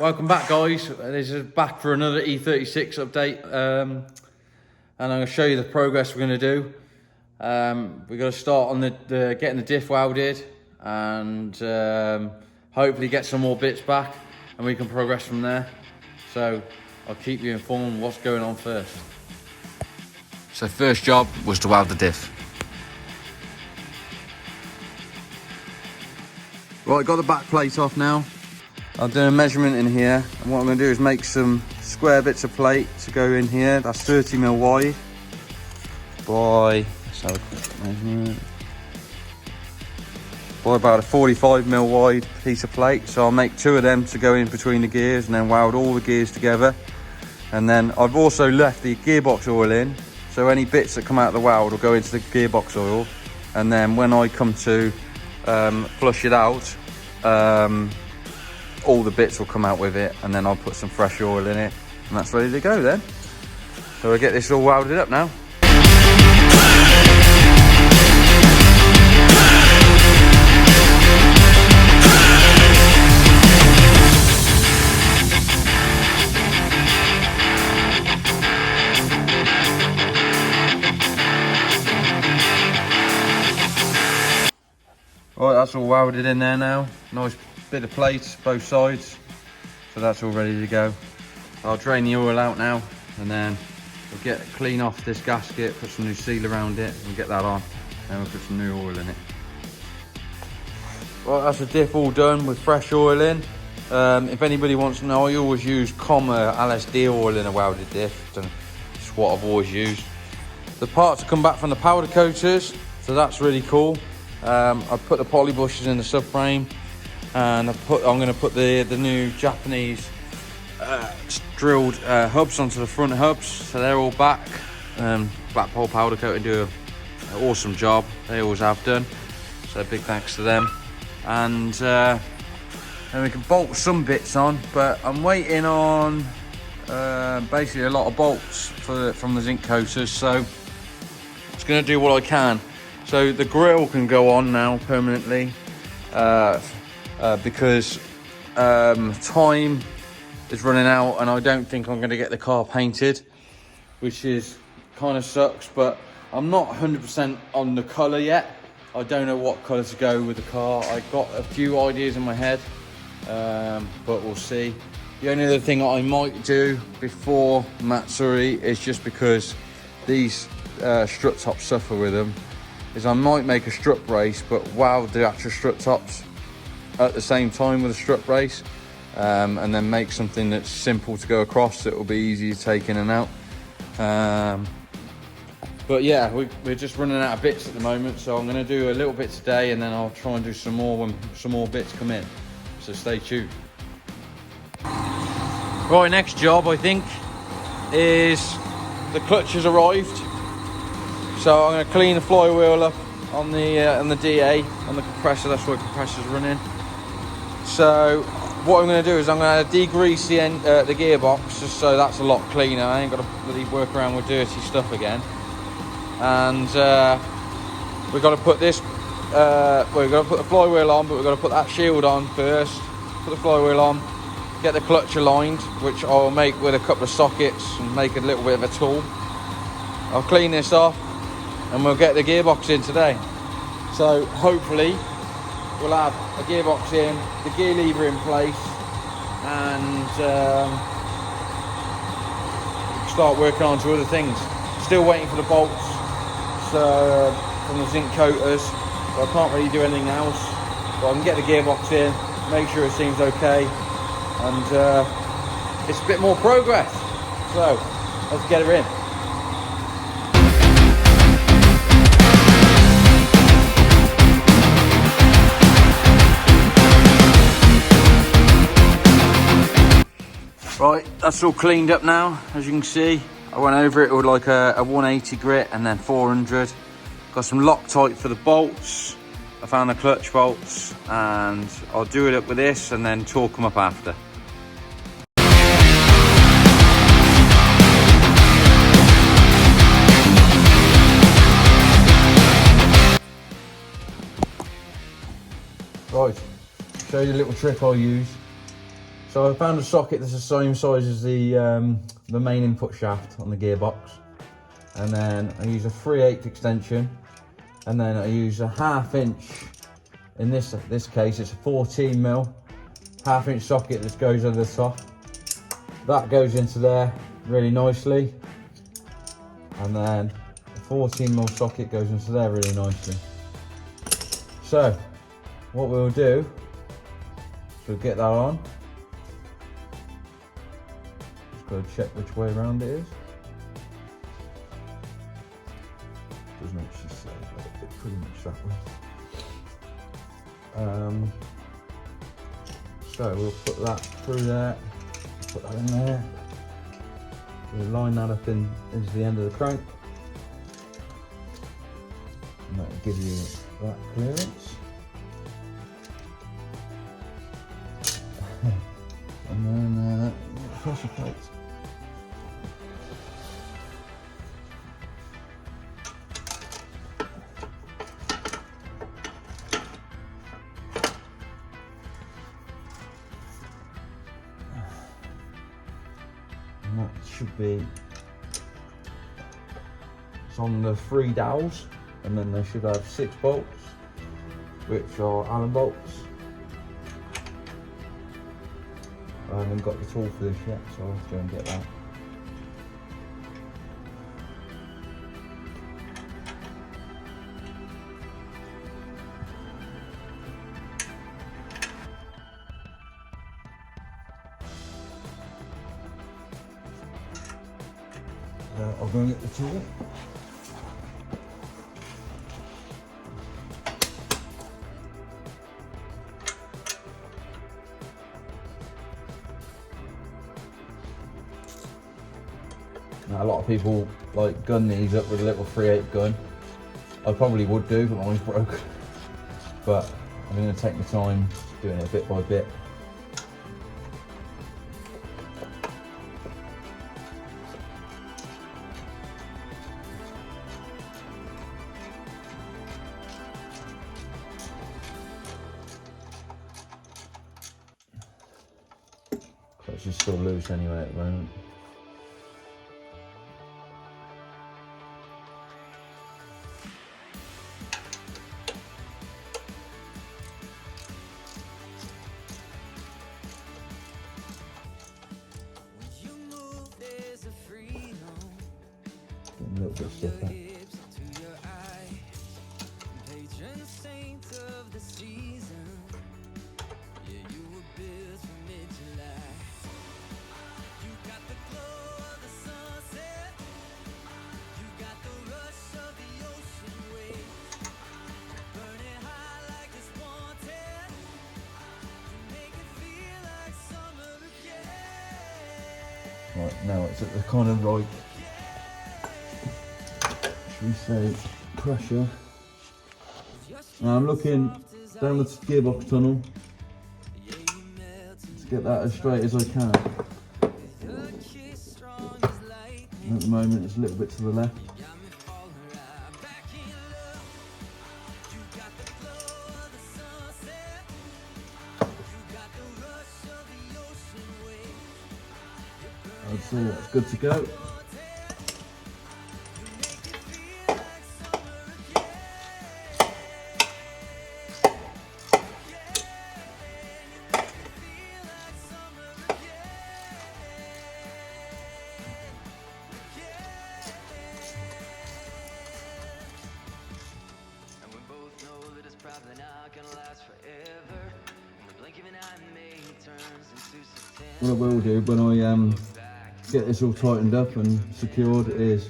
Welcome back, guys. This is back for another E36 update, and I'm going to show you the progress we're going to do. We're going to start on the getting the diff welded, and hopefully get some more bits back, and we can progress from there. So I'll keep you informed what's going on first. So first job was to weld the diff. Right, got the back plate off now. I've done a measurement in here, and what I'm going to do is make some square bits of plate to go in here. That's 30mm wide by, let's have a quick measurement, by about a 45mm wide piece of plate. So I'll make 2 of them to go in between the gears and then weld all the gears together. And then I've also left the gearbox oil in, so any bits that come out of the weld will go into the gearbox oil, and then when I come to flush it out, all the bits will come out with it, and then I'll put some fresh oil in it, and that's ready to go then. So we'll get this all welded up now. Right, that's all welded in there now. Nice bit of plate, both sides. So that's all ready to go. I'll drain the oil out now, and then we'll clean off this gasket, put some new seal around it, and get that on. Then we'll put some new oil in it. Right, that's the diff all done with fresh oil in. If anybody wants to know, I always use Comma LSD oil in a welded diff. It's what I've always used. The parts have come back from the powder coaters, so that's really cool. I put the poly bushes in the subframe, and I'm going to put the new Japanese drilled hubs onto the front hubs, so they're all back. Blackpool powder coating do an awesome job. They always have done, so big thanks to them. And then we can bolt some bits on, but I'm waiting on basically a lot of bolts from the zinc coaters, so I'm just going to do what I can. So the grille can go on now permanently, because time is running out, and I don't think I'm going to get the car painted, which is kind of sucks. But I'm not 100% on the colour yet. I don't know what colour to go with the car. I've got a few ideas in my head, but we'll see. The only other thing I might do before Matsuri is, just because these strut tops suffer with them, is I might make a strut brace, but weld the actual strut tops at the same time with a strut brace, and then make something that's simple to go across, that will be easy to take in and out. But yeah, we're just running out of bits at the moment, so I'm going to do a little bit today, and then I'll try and do some more when some more bits come in, so stay tuned. Right, next job I think is the clutch has arrived. So I'm going to clean the flywheel up on the DA, on the compressor. That's where the compressor's running. So what I'm going to do is I'm going to degrease the gearbox, just so that's a lot cleaner. I ain't got to really work around with dirty stuff again. And we've got to put this, we've got to put the flywheel on, but we've got to put that shield on first. Put the flywheel on, get the clutch aligned, which I'll make with a couple of sockets and make a little bit of a tool. I'll clean this off, and we'll get the gearbox in today. So hopefully we'll have a gearbox in, the gear lever in place, and start working on to other things. Still waiting for the bolts from the zinc coaters, but I can't really do anything else. But I can get the gearbox in, make sure it seems okay, and it's a bit more progress. So let's get her in. Right, that's all cleaned up now, as you can see. I went over it with like a 180 grit and then 400. Got some Loctite for the bolts. I found the clutch bolts, and I'll do it up with this and then torque them up after. Right, show you a little trick I use. So I found a socket that's the same size as the main input shaft on the gearbox, and then I use a 3/8 extension, and then I use a 1/2 inch. In this case, it's a 14mm 1/2 inch socket that goes over the top. That goes into there really nicely, and then the 14mm socket goes into there really nicely. So what we'll do is we'll get that on. Just got to check which way around it is. Doesn't actually say, but it's pretty much that way. So we'll put that through there, put that in there. We'll line that up into the end of the crank, and that will give you that clearance. And then pressure plates. And that should be, it's on the 3 dowels, and then they should have 6 bolts, which are Allen bolts. I haven't got the tool for this yet, so I'll have to go and get that. I'll go and get the tool. Now, a lot of people like gun these up with a little 3/8 gun. I probably would do, but mine's broke. But I'm going to take my time doing it bit by bit. Clutch is still loose anyway at the moment. Getting a little bit stiff out. Right, now it's at the kind of right, should we say, pressure. Now I'm looking down the gearbox tunnel to get that as straight as I can. At the moment it's a little bit to the left. I'd say that's good to go. What I will do when I get this all tightened up and secured is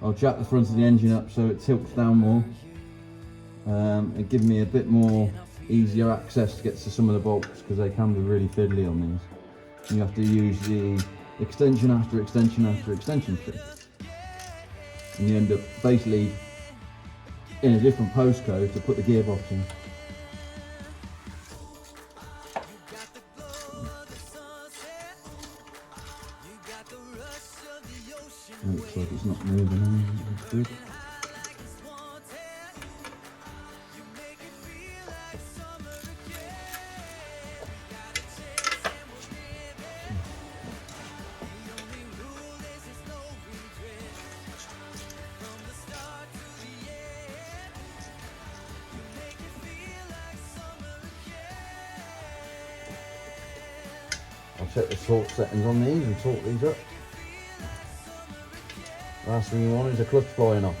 I'll jack the front of the engine up so it tilts down more. It gives me a bit more easier access to get to some of the bolts because they can be really fiddly on these. And you have to use the extension after extension after extension trick. And you end up basically in a different postcode to put the gearbox in. Looks like it's not moving on, that's good. set the torque settings on these and torque these up. Last thing you want is a clutch flying off,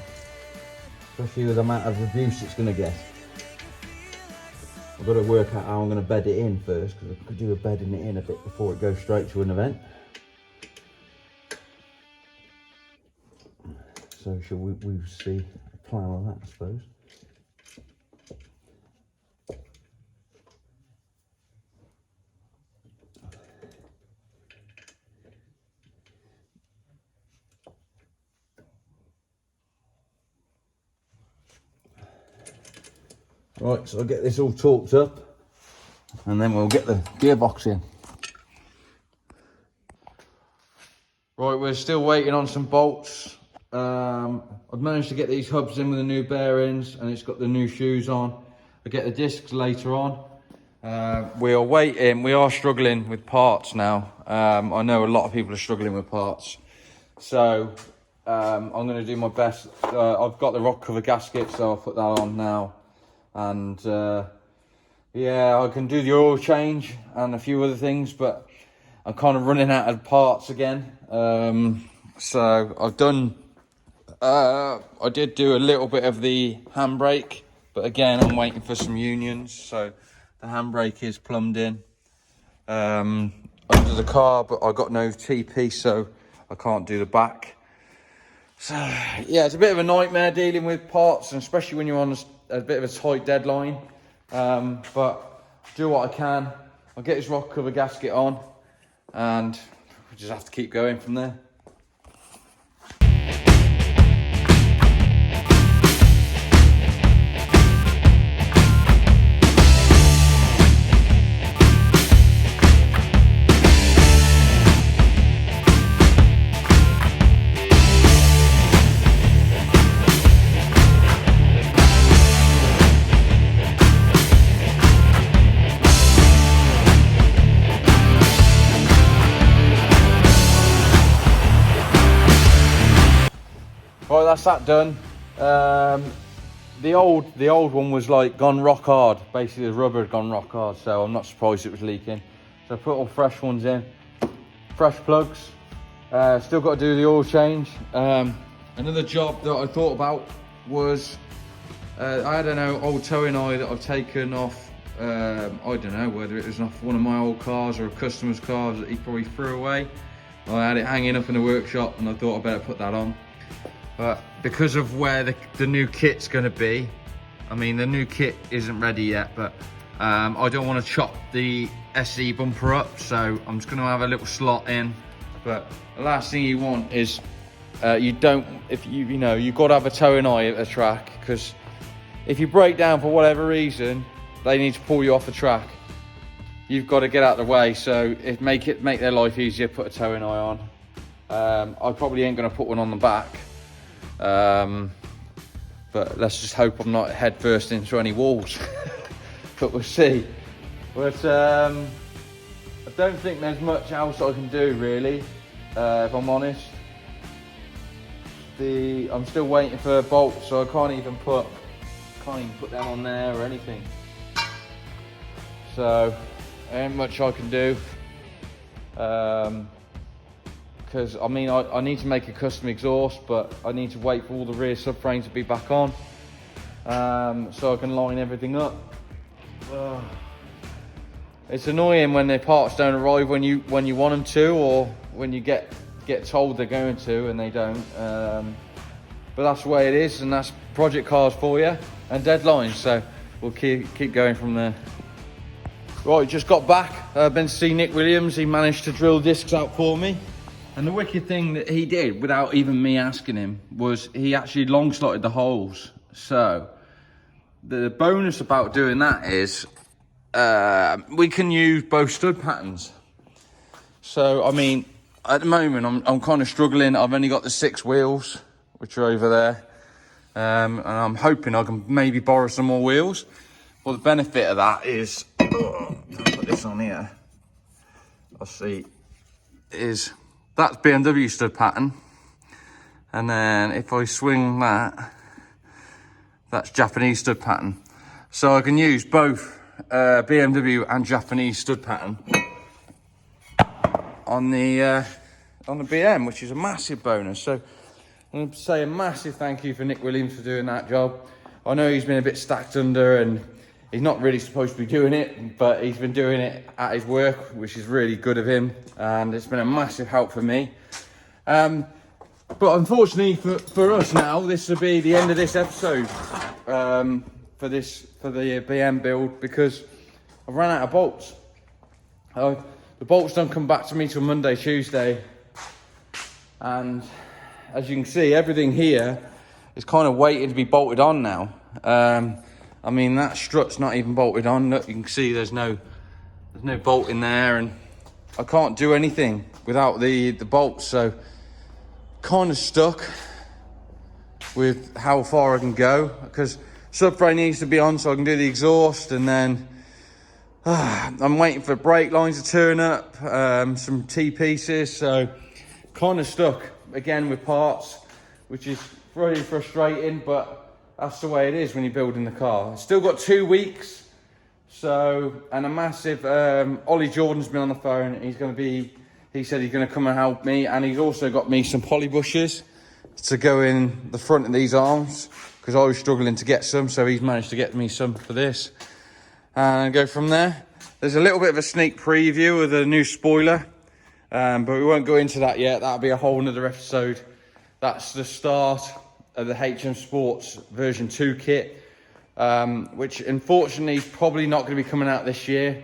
especially with the amount of abuse it's going to get. I've got to work out how I'm going to bed it in first, because I could do a bedding it in a bit before it goes straight to an event. So shall we see a plan on that, I suppose. Right, so I'll get this all torqued up and then we'll get the gearbox in. Right, we're still waiting on some bolts. I've managed to get these hubs in with the new bearings and it's got the new shoes on. I'll get the discs later on. We are waiting, we are struggling with parts now. I know a lot of people are struggling with parts. So I'm going to do my best. I've got the rock cover gasket, so I'll put that on now. And yeah, I can do the oil change and a few other things, but I'm kind of running out of parts again. So I've done, I did do a little bit of the handbrake, but again, I'm waiting for some unions. So the handbrake is plumbed in under the car, but I got no TP, so I can't do the back. So yeah, it's a bit of a nightmare dealing with parts, and especially when you're on a bit of a tight deadline. But do what I can. I'll get this rock cover gasket on, and we just have to keep going from there. Right, that's that done. The old one was like gone rock hard. Basically, the rubber had gone rock hard, so I'm not surprised it was leaking. So I put all fresh ones in, fresh plugs. Still got to do the oil change. Another job that I thought about was I had an old towing eye that I've taken off. I don't know whether it was off one of my old cars or a customer's car that he probably threw away. I had it hanging up in the workshop, and I thought I'd better put that on. But because of where the new kit's going to be, I mean, the new kit isn't ready yet, but I don't want to chop the SE bumper up, so I'm just going to have a little slot in. But the last thing you want is you've got to have a towing eye at the track, because if you break down for whatever reason, they need to pull you off the track. You've got to get out of the way, so make their life easier, put a towing eye on. I probably ain't going to put one on the back. But let's just hope I'm not head first into any walls. But we'll see. But I don't think there's much else I can do really, if I'm honest. I'm still waiting for bolts, so I can't even put them on there or anything. So there ain't much I can do. Because I mean, I need to make a custom exhaust, but I need to wait for all the rear subframes to be back on, so I can line everything up. It's annoying when their parts don't arrive when you want them to, or when you get told they're going to and they don't. But that's the way it is, and that's project cars for you, and deadlines. So we'll keep going from there. Right, just got back. Been to see Nick Williams. He managed to drill discs out for me. And the wicked thing that he did, without even me asking him, was he actually long slotted the holes. So the bonus about doing that is we can use both stud patterns. So I mean, at the moment I'm kind of struggling. I've only got the 6 wheels, which are over there, and I'm hoping I can maybe borrow some more wheels. Well, the benefit of that is, I'll put this on here. I'll see, is that's BMW stud pattern, and then if I swing that, that's Japanese stud pattern. So I can use both BMW and Japanese stud pattern. on the BM, which is a massive bonus. So I'm going to say a massive thank you for Nick Williams for doing that job. I know he's been a bit stacked under and he's not really supposed to be doing it, but he's been doing it at his work, which is really good of him, and it's been a massive help for me. But unfortunately for us now, this will be the end of this episode for the BM build, because I've run out of bolts. The bolts don't come back to me till Monday, Tuesday, and as you can see, everything here is kind of waiting to be bolted on now. I mean, that strut's not even bolted on. Look, you can see there's no bolt in there, and I can't do anything without the bolts, so kind of stuck with how far I can go, because subframe needs to be on so I can do the exhaust, and then I'm waiting for brake lines to turn up, some T-pieces, so kind of stuck again with parts, which is really frustrating, but that's the way it is when you're building the car. I've still got 2 weeks, so, and a massive, Ollie Jordan's been on the phone. He said he's going to come and help me, and he's also got me some poly bushes to go in the front of these arms, because I was struggling to get some, so he's managed to get me some for this, and go from there. There's a little bit of a sneak preview of the new spoiler, but we won't go into that yet. That'll be a whole nother episode. That's the start of the HM Sports version 2 kit, which unfortunately is probably not going to be coming out this year.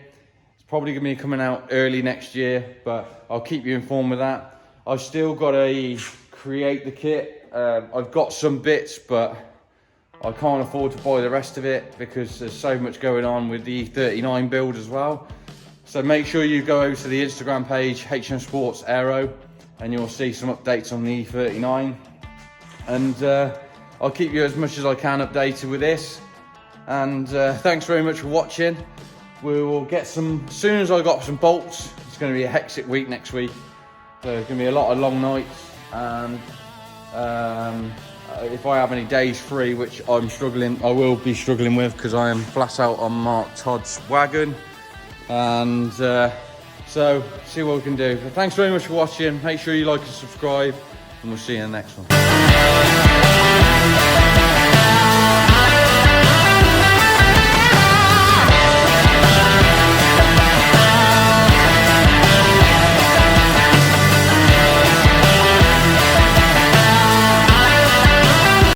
Probably going to be coming out early next year, but I'll keep you informed with that. I've still got to create the kit. I've got some bits, but I can't afford to buy the rest of it because there's so much going on with the E39 build as well. So make sure you go over to the Instagram page, HM Sports Aero, and you'll see some updates on the E39. And I'll keep you as much as I can updated with this. And thanks very much for watching. We will get some, as soon as I got some bolts. It's going to be a hectic week next week, so there's going to be a lot of long nights, and if I have any days free, which I will be struggling with, because I am flat out on Mark Todd's wagon, and so see what we can do. But thanks very much for watching. Make sure you like and subscribe, and we'll see you in the next one.